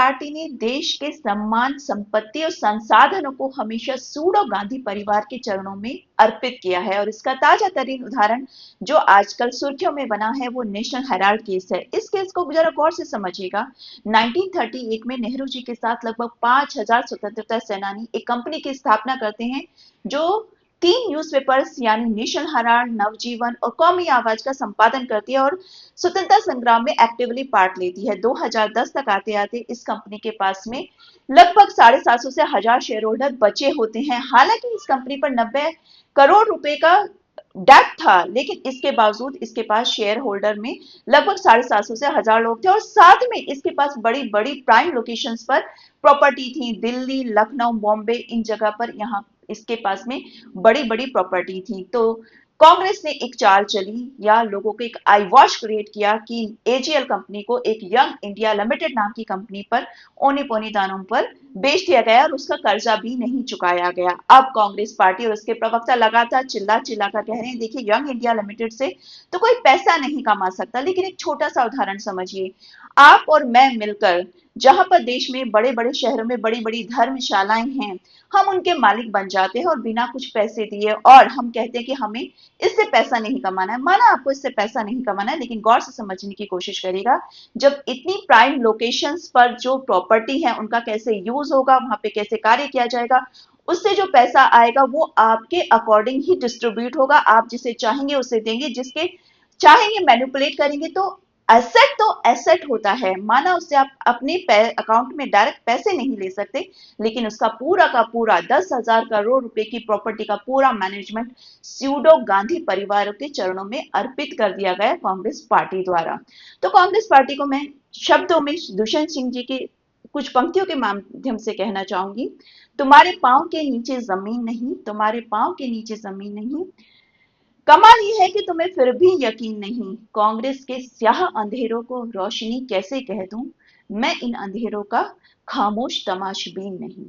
Party ने देश के सम्मान, संपत्ति और संसाधनों को हमेशा सूडो गांधी परिवार के चरणों में अर्पित किया है। और इसका ताजा तरीन उदाहरण जो आजकल सुर्खियों में बना है वो नेशनल हेराल्ड केस है। इस केस को जरा गौर से समझिएगा। 1938 में नेहरू जी के साथ लगभग 5,000 स्वतंत्रता सेनानी एक कंपनी की स्थापना करते हैं जो 3 न्यूज़पेपर्स यानी नेशनल हेराल्ड, नवजीवन और कौमी आवाज का संपादन करती है और स्वतंत्रता संग्राम में एक्टिवली पार्ट लेती है। 2010 तक आते आते इस कंपनी के पास में लगभग 750 से 1000 शेयर होल्डर बचे होते हैं। हालांकि इस कंपनी पर 90 करोड़ रुपए का डेट था, लेकिन इसके बावजूद इसके पास शेयर होल्डर में लगभग 750 से 1000 लोग थे और साथ में इसके पास बड़ी बड़ी प्राइम लोकेशंस पर प्रॉपर्टी थी। दिल्ली, लखनऊ, बॉम्बे, इन जगह पर यहाँ इसके पास में बड़ी बड़ी प्रॉपर्टी थी। तो कांग्रेस ने एक चाल चली या लोगों को एक आई वॉश क्रिएट किया कि एजीएल कंपनी को एक यंग इंडिया लिमिटेड नाम की कंपनी पर औने पौने दानों पर बेच दिया गया और उसका कर्जा भी नहीं चुकाया गया। अब कांग्रेस पार्टी और उसके प्रवक्ता लगातार चिल्ला चिल्ला कर कह रहे हैं, देखिए यंग इंडिया लिमिटेड से तो कोई पैसा नहीं कमा सकता। लेकिन एक छोटा सा उदाहरण समझिए, आप और मैं मिलकर जहां पर देश में बड़े बड़े शहरों में बड़ी बड़ी धर्मशालाएं हैं, हम उनके मालिक बन जाते हैं और बिना कुछ पैसे दिए, और हम कहते हैं कि हमें इससे पैसा नहीं कमाना है। माना आपको इससे पैसा नहीं कमाना है, लेकिन गौर से समझने की कोशिश करिएगा। जब इतनी प्राइम लोकेशंस पर जो प्रॉपर्टी है उनका कैसे यूज होगा, वहां पे कैसे कार्य किया जाएगा, उससे जो पैसा आएगा वो आपके अकॉर्डिंग ही डिस्ट्रीब्यूट होगा। आप जिसे चाहेंगे उसे देंगे, जिसके चाहेंगे मैनिपुलेट करेंगे। तो एसेट तो एसेट होता है। माना उससे आप अपने अकाउंट में डायरेक्ट पैसे नहीं ले सकते, लेकिन उसका पूरा का पूरा 10,000 करोड़ रुपए की प्रॉपर्टी का पूरा मैनेजमेंट स्यूडो गांधी परिवारों के चरणों में अर्पित कर दिया गया कांग्रेस पार्टी द्वारा। तो कांग्रेस पार्टी को मैं शब्दों में दुष्यंत सिंह जी की कुछ पंक्तियों के माध्यम से कहना चाहूंगी। तुम्हारे पांव के नीचे जमीन नहीं, तुम्हारे पांव के नीचे जमीन नहीं, कमाल ये है कि तुम्हें फिर भी यकीन नहीं। कांग्रेस के स्याह अंधेरों को रोशनी कैसे कह दूं, मैं इन अंधेरों का खामोश तमाशबीन नहीं।